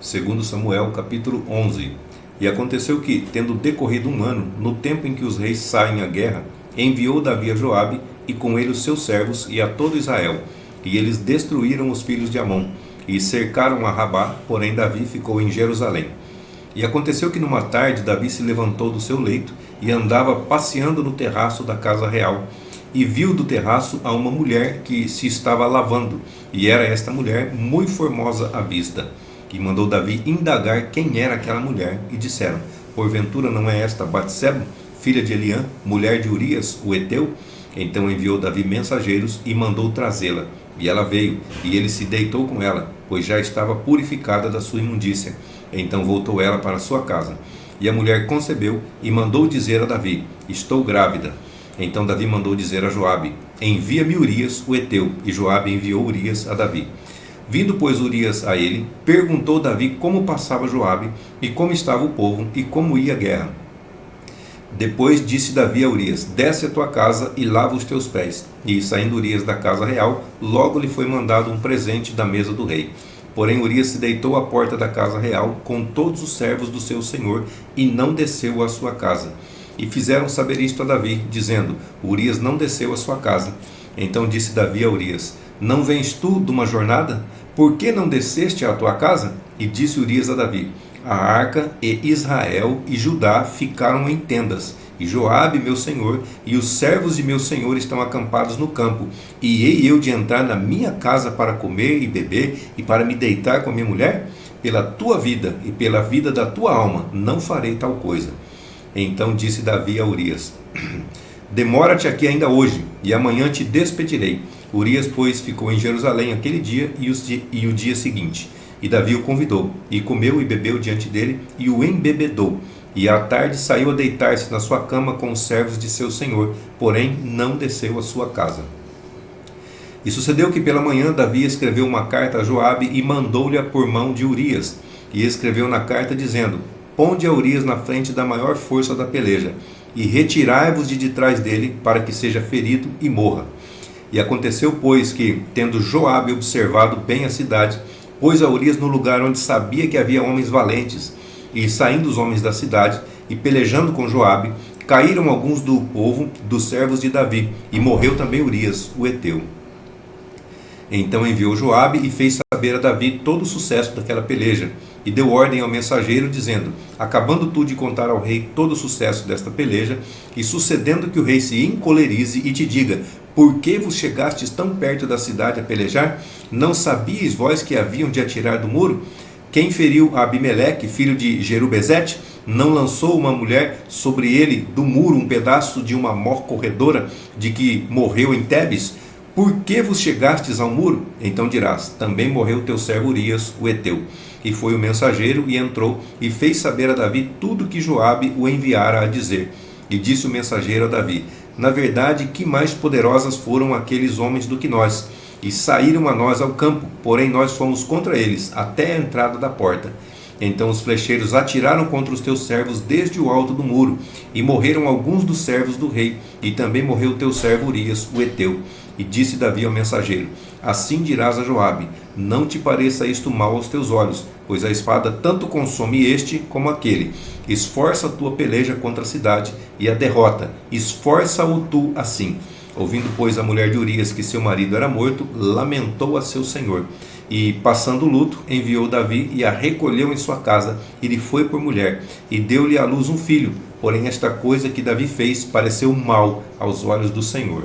Segundo Samuel, capítulo 11. E aconteceu que, tendo decorrido um ano, no tempo em que os reis saem à guerra, enviou Davi a Joabe, e com ele os seus servos, e a todo Israel. E eles destruíram os filhos de Amon, e cercaram a Rabá, porém Davi ficou em Jerusalém. E aconteceu que numa tarde Davi se levantou do seu leito, e andava passeando no terraço da casa real, e viu do terraço a uma mulher que se estava lavando, e era esta mulher muito formosa à vista. E mandou Davi indagar quem era aquela mulher, e disseram: porventura não é esta Batseba, filha de Eliã, mulher de Urias, o heteu? Então enviou Davi mensageiros e mandou trazê-la. E ela veio, e ele se deitou com ela, pois já estava purificada da sua imundícia. Então voltou ela para sua casa. E a mulher concebeu e mandou dizer a Davi: estou grávida. Então Davi mandou dizer a Joabe: envia-me Urias, o heteu. E Joabe enviou Urias a Davi. Vindo, pois, Urias a ele, perguntou Davi como passava Joabe, e como estava o povo, e como ia a guerra. Depois disse Davi a Urias: desce a tua casa e lava os teus pés. E saindo Urias da casa real, logo lhe foi mandado um presente da mesa do rei. Porém Urias se deitou à porta da casa real com todos os servos do seu senhor, e não desceu à sua casa. E fizeram saber isto a Davi, dizendo: Urias não desceu à sua casa. Então disse Davi a Urias: não vens tu de uma jornada? Por que não desceste à tua casa? E disse Urias a Davi: a arca e Israel e Judá ficaram em tendas, e Joabe, meu senhor, e os servos de meu senhor estão acampados no campo. E hei eu de entrar na minha casa para comer e beber, e para me deitar com a minha mulher? Pela tua vida e pela vida da tua alma, não farei tal coisa. Então disse Davi a Urias: demora-te aqui ainda hoje, e amanhã te despedirei. Urias, pois, ficou em Jerusalém aquele dia e o dia seguinte. E Davi o convidou, e comeu e bebeu diante dele, e o embebedou. E à tarde saiu a deitar-se na sua cama com os servos de seu senhor, porém não desceu à sua casa. E sucedeu que pela manhã Davi escreveu uma carta a Joabe e mandou-lhe por mão de Urias. E escreveu na carta dizendo: ponde a Urias na frente da maior força da peleja, e retirai-vos de trás dele, para que seja ferido e morra. E aconteceu, pois, que, tendo Joabe observado bem a cidade, pôs a Urias no lugar onde sabia que havia homens valentes. E saindo os homens da cidade, e pelejando com Joabe, caíram alguns do povo, dos servos de Davi, e morreu também Urias, o heteu. Então enviou Joabe e fez saber a Davi todo o sucesso daquela peleja, e deu ordem ao mensageiro, dizendo: acabando tu de contar ao rei todo o sucesso desta peleja, e sucedendo que o rei se encolerize e te diga: por que vos chegastes tão perto da cidade a pelejar? Não sabíeis vós que haviam de atirar do muro? Quem feriu a Abimeleque, filho de Jerubezete? Não lançou uma mulher sobre ele do muro um pedaço de uma mó corredora, de que morreu em Tebes? Por que vos chegastes ao muro? Então dirás: também morreu teu servo Urias, o heteu. E foi o mensageiro, e entrou, e fez saber a Davi tudo que Joabe o enviara a dizer. E disse o mensageiro a Davi: na verdade, que mais poderosas foram aqueles homens do que nós, e saíram a nós ao campo, porém nós fomos contra eles, até a entrada da porta. Então os flecheiros atiraram contra os teus servos desde o alto do muro, e morreram alguns dos servos do rei, e também morreu teu servo Urias, o heteu. E disse Davi ao mensageiro: assim dirás a Joabe: não te pareça isto mal aos teus olhos, pois a espada tanto consome este como aquele. Esforça a tua peleja contra a cidade, e a derrota, esforça-o tu assim. Ouvindo, pois, a mulher de Urias que seu marido era morto, lamentou a seu senhor. E, passando o luto, enviou Davi e a recolheu em sua casa, e lhe foi por mulher, e deu-lhe à luz um filho. Porém esta coisa que Davi fez pareceu mal aos olhos do Senhor.